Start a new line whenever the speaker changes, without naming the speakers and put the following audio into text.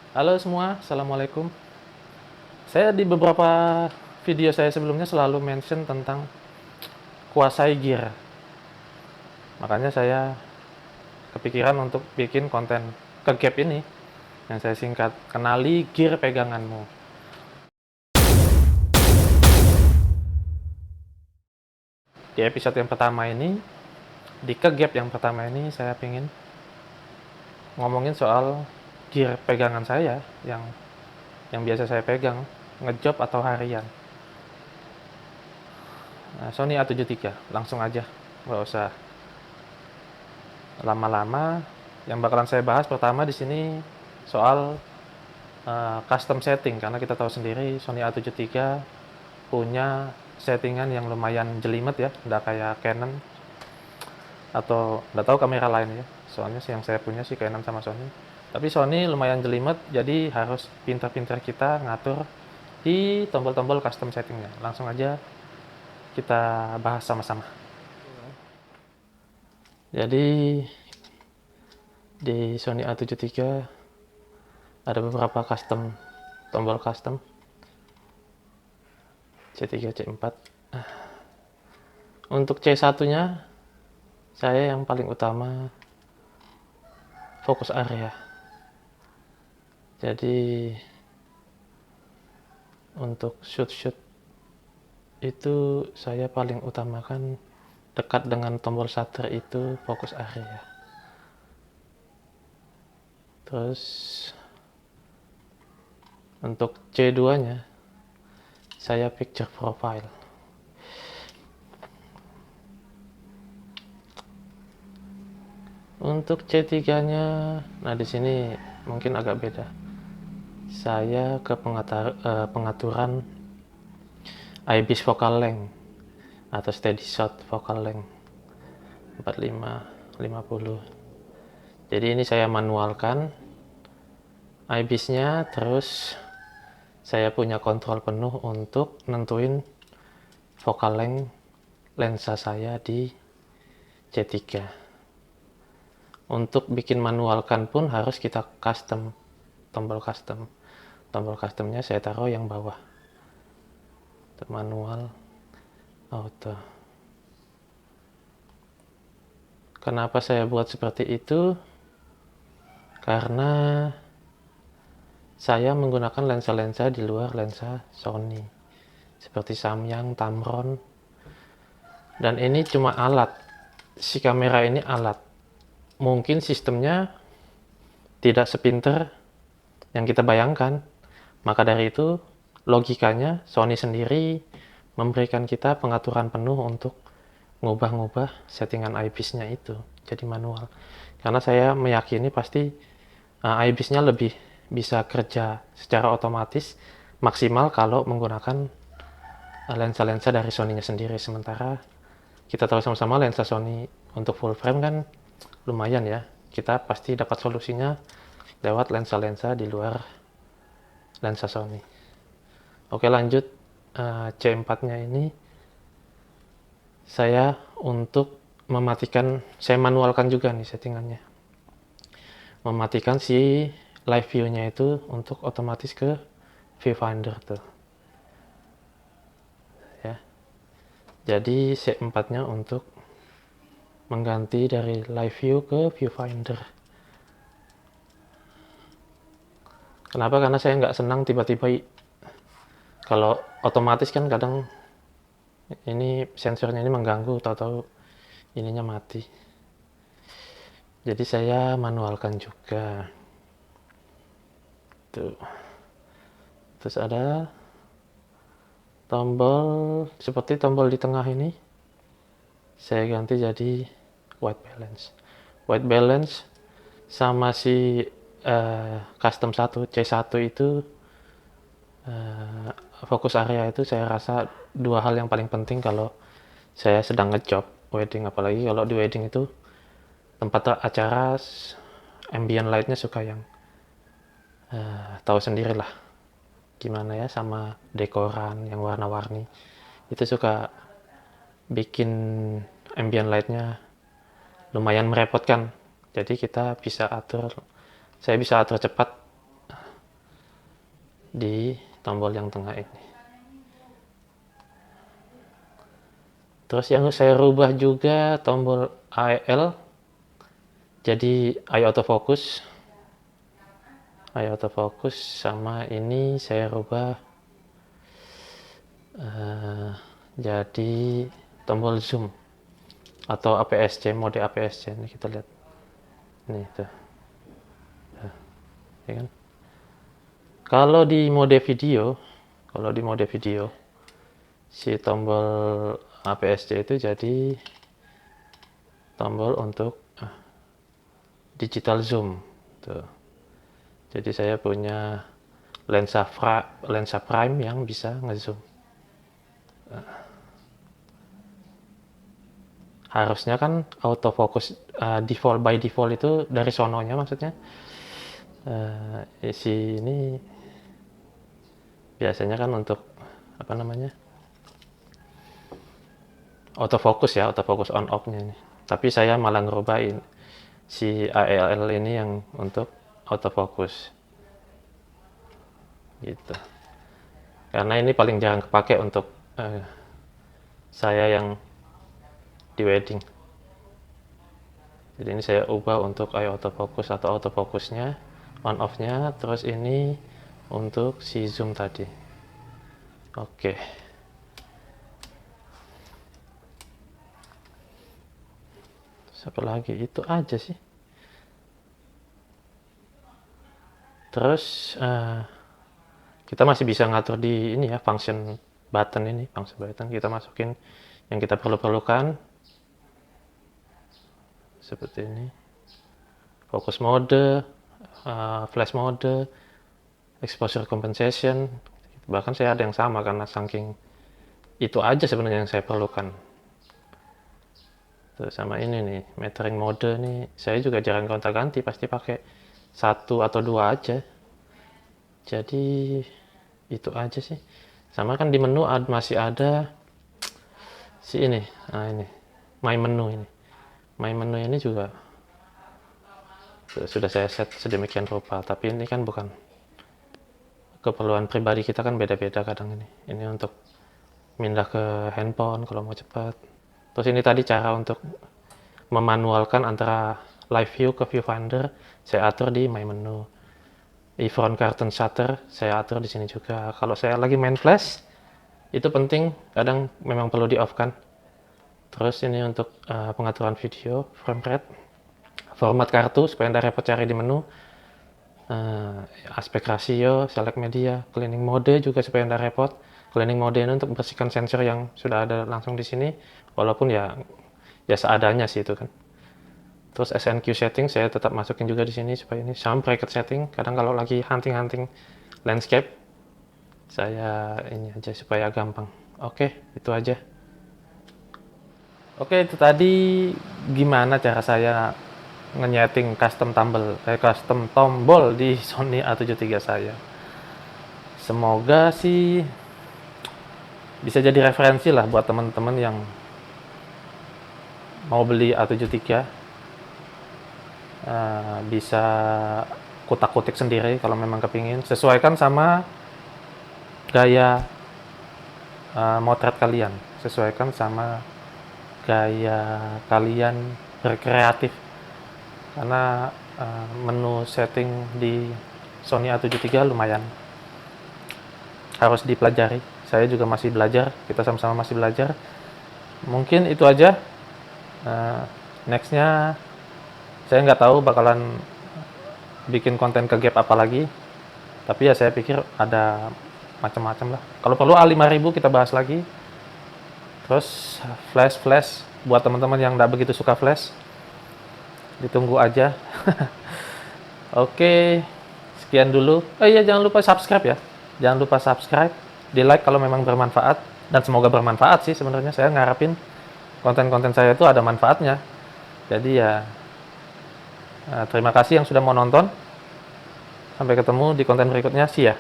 Halo semua, Assalamualaikum. Saya di beberapa video saya sebelumnya selalu mention tentang kuasai gear. Makanya saya kepikiran untuk bikin konten ke gap ini yang saya singkat kenali gear peganganmu. Di episode yang pertama ini, di ke gap yang pertama ini saya ingin ngomongin soal gear pegangan saya yang biasa saya pegang ngejob atau harian. Nah, Sony A73, langsung aja, nggak usah lama-lama. Yang bakalan saya bahas pertama di sini soal custom setting, karena kita tahu sendiri Sony A73 punya settingan yang lumayan jelimet ya, nggak kayak Canon atau nggak tahu kamera lain ya. Soalnya yang saya punya sih Canon sama Sony. Tapi Sony lumayan jelimet, jadi harus pintar-pintar kita ngatur di tombol-tombol custom settingnya. Langsung aja kita bahas sama-sama. Jadi di Sony A73 ada beberapa tombol custom C3, C4. Untuk C1-nya saya yang paling utama fokus area. Jadi untuk shoot itu saya paling utamakan dekat dengan tombol shutter itu fokus area. Terus untuk C2-nya saya picture profile. Untuk C3-nya, nah di sini mungkin agak beda. Saya ke pengaturan IBIS focal length atau steady shot focal length 45 50. Jadi ini saya manualkan IBIS-nya, terus saya punya kontrol penuh untuk nentuin focal length lensa saya di C3. Untuk bikin manualkan pun harus kita custom tombol custom. Tombol customnya saya taruh yang bawah. Untuk manual auto. Kenapa saya buat seperti itu? Karena saya menggunakan lensa-lensa di luar lensa Sony, seperti Samyang, Tamron, dan ini cuma alat. Si kamera ini alat. Mungkin sistemnya tidak sepinter yang kita bayangkan. Maka dari itu, logikanya Sony sendiri memberikan kita pengaturan penuh untuk ngubah-ngubah settingan IBIS-nya itu jadi manual. Karena saya meyakini pasti IBIS-nya lebih bisa kerja secara otomatis maksimal kalau menggunakan lensa-lensa dari Sony-nya sendiri. Sementara kita tahu sama-sama lensa Sony untuk full frame kan lumayan ya. Kita pasti dapat solusinya lewat lensa-lensa di luar lensa Sony. Oke, lanjut. C4-nya ini saya untuk mematikan, saya manualkan juga nih settingannya. Mematikan si live view-nya itu untuk otomatis ke viewfinder tuh. Ya. Jadi C4-nya untuk mengganti dari live view ke viewfinder. Kenapa? Karena saya nggak senang tiba-tiba kalau otomatis kan kadang ini sensornya ini mengganggu, tahu-tahu ininya mati. Jadi saya manualkan juga. Tuh. Terus ada tombol seperti tombol di tengah ini. Saya ganti jadi white balance. White balance sama si custom 1 C1 itu fokus area itu saya rasa dua hal yang paling penting kalau saya sedang ngejob wedding, apalagi kalau di wedding itu tempat acara ambient lightnya suka yang tahu sendiri lah gimana ya, sama dekoran yang warna-warni itu suka bikin ambient lightnya lumayan merepotkan. Jadi kita bisa atur, saya bisa atur cepat di tombol yang tengah ini. Terus yang saya rubah juga tombol AEL jadi eye autofocus. Eye autofocus sama ini saya rubah jadi tombol zoom atau APS-C, mode APS-C. Ini kita lihat. Nih tuh. Ya kan? Kalau di mode video, si tombol APS-C itu jadi tombol untuk digital zoom. Tuh. Jadi saya punya lensa prime yang bisa ngezoom. Harusnya kan autofocus by default itu dari sononya, maksudnya isi ini biasanya kan untuk apa namanya, autofocus on off-nya ini. Tapi saya malah ngerubahin si AEL ini yang untuk autofocus gitu, karena ini paling jarang kepake untuk saya yang di wedding. Jadi ini saya ubah untuk eye autofocus atau autofocusnya, on off-nya, terus ini untuk si zoom tadi. Oke. Apa lagi? Itu aja sih. Terus kita masih bisa ngatur di ini ya, function button kita masukin yang kita perlukan seperti ini, focus mode, flash mode, exposure compensation. Bahkan saya ada yang sama karena saking itu aja sebenarnya yang saya perlukan. Terus sama ini nih, metering mode nih, saya juga jarang gonta-ganti, pasti pakai 1 atau 2 aja. Jadi itu aja sih. Sama kan di menu masih ada si ini, ini my menu ini. My menu ini juga sudah saya set sedemikian rupa, tapi ini kan bukan keperluan pribadi kita, kan beda-beda kadang ini. Ini untuk pindah ke handphone kalau mau cepat. Terus ini tadi cara untuk memanualkan antara live view ke viewfinder, saya atur di my menu. Front curtain shutter saya atur di sini juga. Kalau saya lagi main flash, itu penting, kadang memang perlu di off kan. Terus ini untuk pengaturan video, frame rate, format kartu supaya tidak repot cari di menu, aspek rasio, select media, cleaning mode juga supaya tidak repot. Cleaning mode ini untuk bersihkan sensor yang sudah ada langsung di sini, walaupun ya seadanya sih itu kan. Terus SNQ setting saya tetap masukin juga di sini supaya ini, sama bracket setting. Kadang kalau lagi hunting landscape, saya ini aja supaya gampang. Oke, itu aja. Oke, itu tadi gimana cara saya nge-nyeting custom tombol di Sony A73 saya. Semoga sih bisa jadi referensi lah buat teman-teman yang mau beli A73. Bisa kutak-kutik sendiri kalau memang kepingin. Sesuaikan sama gaya motret kalian. Sesuaikan sama gaya kalian berkreatif, karena menu setting di Sony A73 lumayan harus dipelajari. Saya juga masih belajar, kita sama-sama masih belajar. Mungkin itu aja. Nextnya saya nggak tahu bakalan bikin konten ke gap apa lagi, tapi ya saya pikir ada macam-macam lah. Kalau perlu A5000 kita bahas lagi. Terus flash buat teman-teman yang nggak begitu suka flash, ditunggu aja. Oke, sekian dulu. Iya, jangan lupa subscribe ya. Jangan lupa subscribe, di like kalau memang bermanfaat, dan semoga bermanfaat sih sebenarnya. Saya ngarepin konten-konten saya itu ada manfaatnya. Jadi ya terima kasih yang sudah mau nonton. Sampai ketemu di konten berikutnya. See ya.